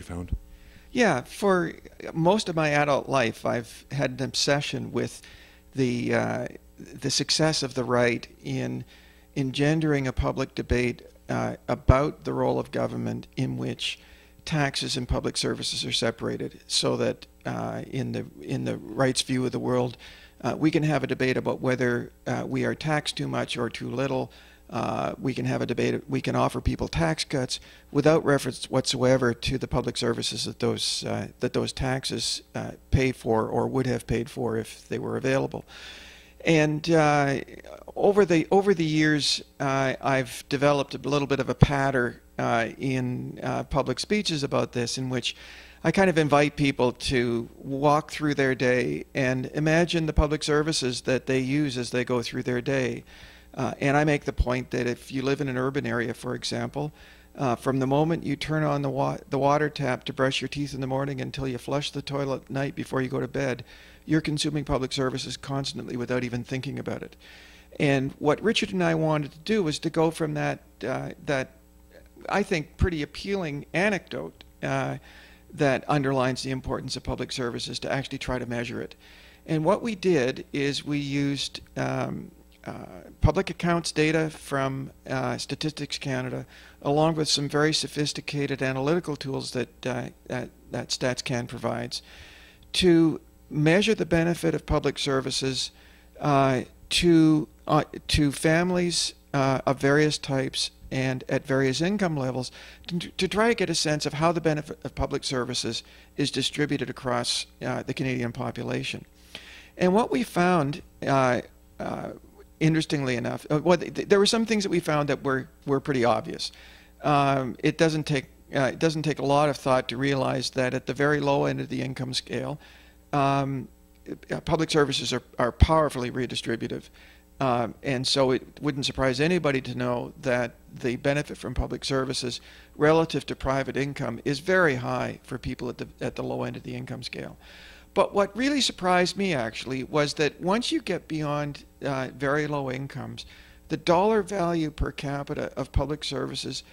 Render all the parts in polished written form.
found? Yeah, for most of my adult life, I've had an obsession with the success of the right in engendering a public debate about the role of government in which taxes and public services are separated, so that in the right's view of the world, we can have a debate about whether we are taxed too much or too little. We can have a debate. We can offer people tax cuts without reference whatsoever to the public services that those taxes pay for or would have paid for if they were available. And over the years, I've developed a little bit of a pattern in public speeches about this, in which I kind of invite people to walk through their day and imagine the public services that they use as they go through their day. And I make the point that if you live in an urban area, for example, from the moment you turn on the water tap to brush your teeth in the morning until you flush the toilet at night before you go to bed, you're consuming public services constantly without even thinking about it. And what Richard and I wanted to do was to go from that I think pretty appealing anecdote that underlines the importance of public services to actually try to measure it. And what we did is we used public accounts data from Statistics Canada, along with some very sophisticated analytical tools that StatsCan provides, to measure the benefit of public services to families of various types and at various income levels, to try to get a sense of how the benefit of public services is distributed across the Canadian population. And what we found, interestingly enough, there were some things that we found that were pretty obvious. It doesn't take a lot of thought to realize that at the very low end of the income scale, public services are powerfully redistributive. And so it wouldn't surprise anybody to know that the benefit from public services relative to private income is very high for people at the low end of the income scale. But what really surprised me, actually, was that once you get beyond very low incomes, the dollar value per capita of public services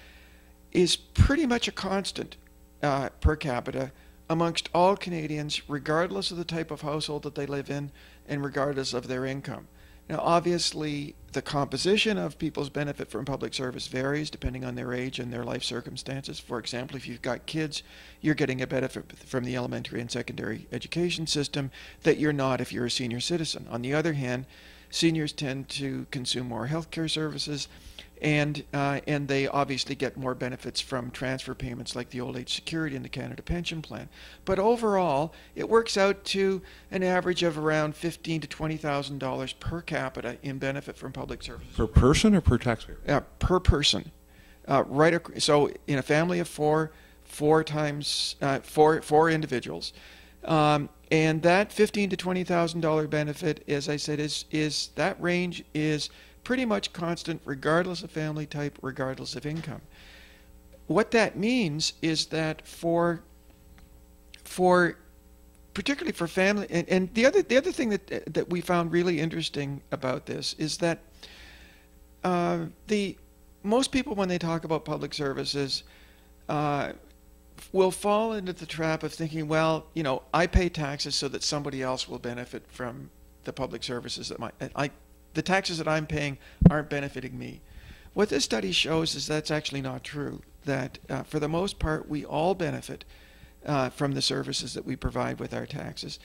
is pretty much a constant per capita amongst all Canadians, regardless of the type of household that they live in and regardless of their income. Now, obviously, the composition of people's benefit from public service varies depending on their age and their life circumstances. For example, if you've got kids, you're getting a benefit from the elementary and secondary education system that you're not if you're a senior citizen. On the other hand, seniors tend to consume more healthcare services, and they obviously get more benefits from transfer payments like the Old Age Security and the Canada Pension Plan. But overall, it works out to an average of around $15,000 to $20,000 per capita in benefit from public services. Per person or per taxpayer? Per person. So in a family of four individuals, and that $15,000 to $20,000 benefit, as I said, is that range is pretty much constant regardless of family type, regardless of income. What that means is that particularly for family, and the other thing that we found really interesting about this is that most people, when they talk about public services, will fall into the trap of thinking, well, I pay taxes so that somebody else will benefit from the public services that the taxes that I'm paying aren't benefiting me. What this study shows is that's actually not true, that for the most part we all benefit from the services that we provide with our taxes.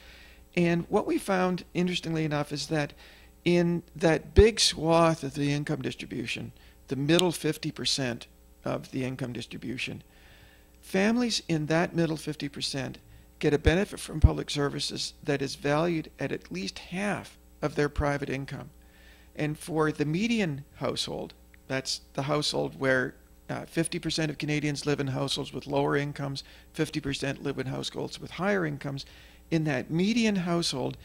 And what we found, interestingly enough, is that in that big swath of the income distribution, the middle 50% of the income distribution, families in that middle 50% get a benefit from public services that is valued at least half of their private income. And for the median household, that's the household where 50% of Canadians live in households with lower incomes, 50% live in households with higher incomes. In that median household,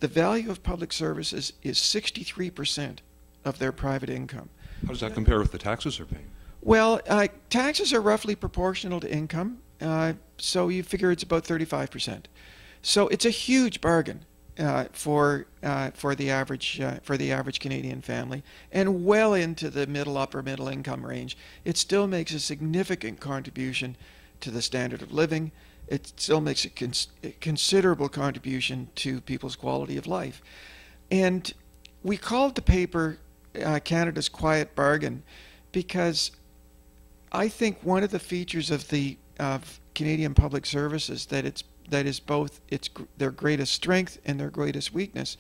the value of public services is 63% of their private income. How does that compare with the taxes they're paying? Well, taxes are roughly proportional to income, so you figure it's about 35%. So it's a huge bargain for the average Canadian family, and well into the upper middle income range. It still makes a significant contribution to the standard of living. It still makes a considerable contribution to people's quality of life. And we called the paper Canada's Quiet Bargain because I think one of the features of Canadian public services that is both their greatest strength and their greatest weakness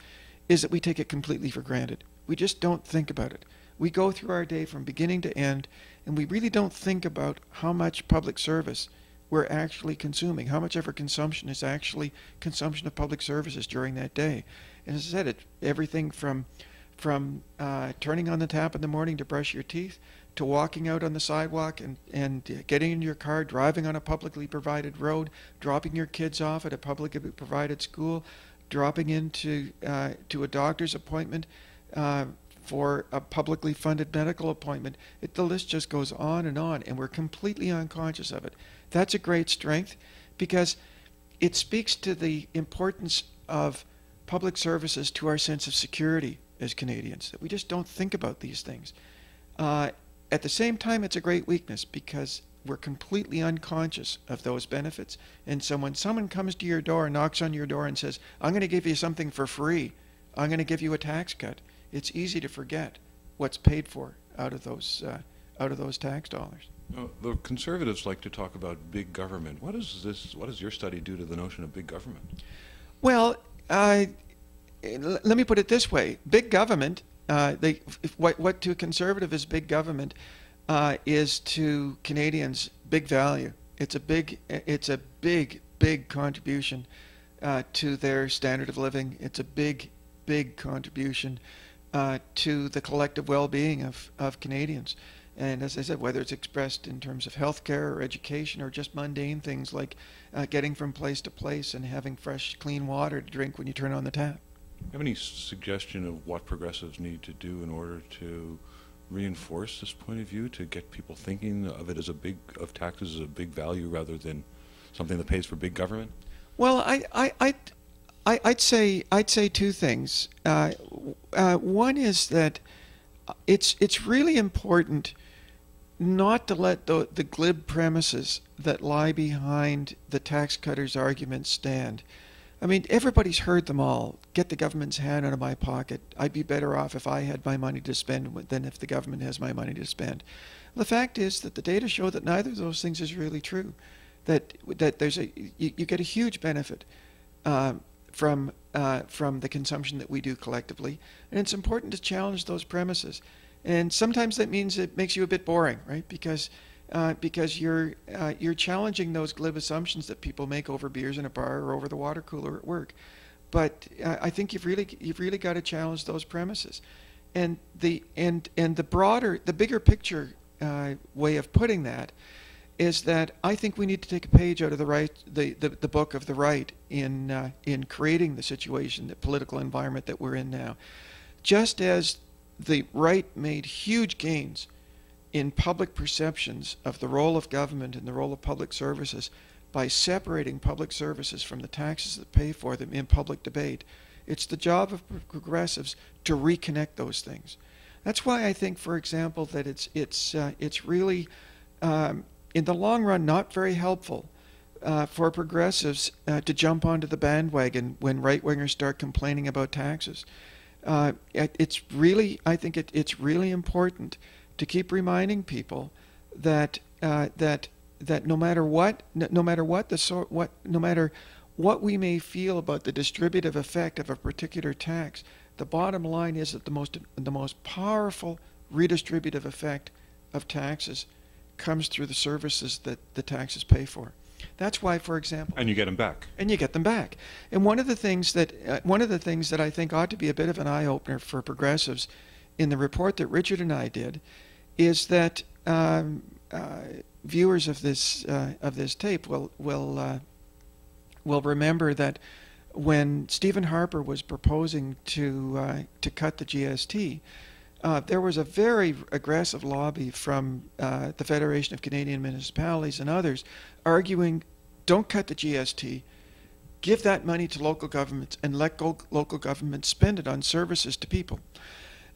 is that we take it completely for granted. We just don't think about it. We go through our day from beginning to end, and we really don't think about how much public service we're actually consuming, how much of our consumption is actually consumption of public services during that day. And as I said, everything from turning on the tap in the morning to brush your teeth, to walking out on the sidewalk and getting in your car, driving on a publicly provided road, dropping your kids off at a publicly provided school, dropping into to a doctor's appointment for a publicly funded medical appointment. The list just goes on, and we're completely unconscious of it. That's a great strength because it speaks to the importance of public services to our sense of security as Canadians, that we just don't think about these things. At the same time, it's a great weakness because we're completely unconscious of those benefits. And so when someone comes to your door, knocks on your door and says, I'm going to give you something for free, I'm going to give you a tax cut, it's easy to forget what's paid for out of those tax dollars. The Conservatives like to talk about big government. What does your study do to the notion of big government? Well, let me put it this way. Big government, what to a conservative is big government, is to Canadians big value. It's a big contribution to their standard of living. It's a big contribution to the collective well-being of Canadians. And as I said, whether it's expressed in terms of healthcare or education or just mundane things like getting from place to place and having fresh, clean water to drink when you turn on the tap. Do you have any suggestion of what progressives need to do in order to reinforce this point of view, to get people thinking of it as of taxes as a big value rather than something that pays for big government? Well, I'd say two things. One is that it's really important not to let the glib premises that lie behind the tax cutters' arguments stand. I mean, everybody's heard them all. Get the government's hand out of my pocket. I'd be better off if I had my money to spend than if the government has my money to spend. The fact is that the data show that neither of those things is really true. That you get a huge benefit from the consumption that we do collectively, and it's important to challenge those premises. And sometimes that means it makes you a bit boring, right? Because you're challenging those glib assumptions that people make over beers in a bar or over the water cooler at work. But I think you've really got to challenge those premises. And the bigger picture way of putting that is that I think we need to take a page out of the book of the right in creating the situation, the political environment that we're in now. Just as the right made huge gains in public perceptions of the role of government and the role of public services by separating public services from the taxes that pay for them in public debate, it's the job of progressives to reconnect those things. That's why I think, for example, that it's really in the long run not very helpful for progressives to jump onto the bandwagon when right-wingers start complaining about taxes. I think it's really important to keep reminding people that no matter what we may feel about the distributive effect of a particular tax, the bottom line is that the most powerful redistributive effect of taxes comes through the services that the taxes pay for. That's why, for example, and you get them back. And you get them back. And one of the things that I think ought to be a bit of an eye opener for progressives in the report that Richard and I did is that viewers of this tape will remember that when Stephen Harper was proposing to cut the GST, there was a very aggressive lobby from the Federation of Canadian Municipalities and others arguing, don't cut the GST, give that money to local governments and let local governments spend it on services to people.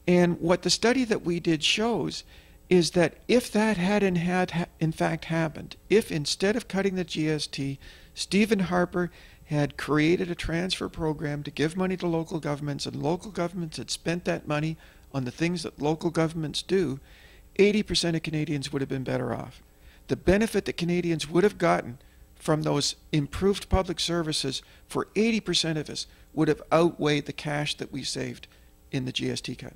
And what the study that we did shows is that if that had in fact happened, if instead of cutting the GST, Stephen Harper had created a transfer program to give money to local governments, and local governments had spent that money on the things that local governments do, 80% of Canadians would have been better off. The benefit that Canadians would have gotten from those improved public services for 80% of us would have outweighed the cash that we saved in the GST cut.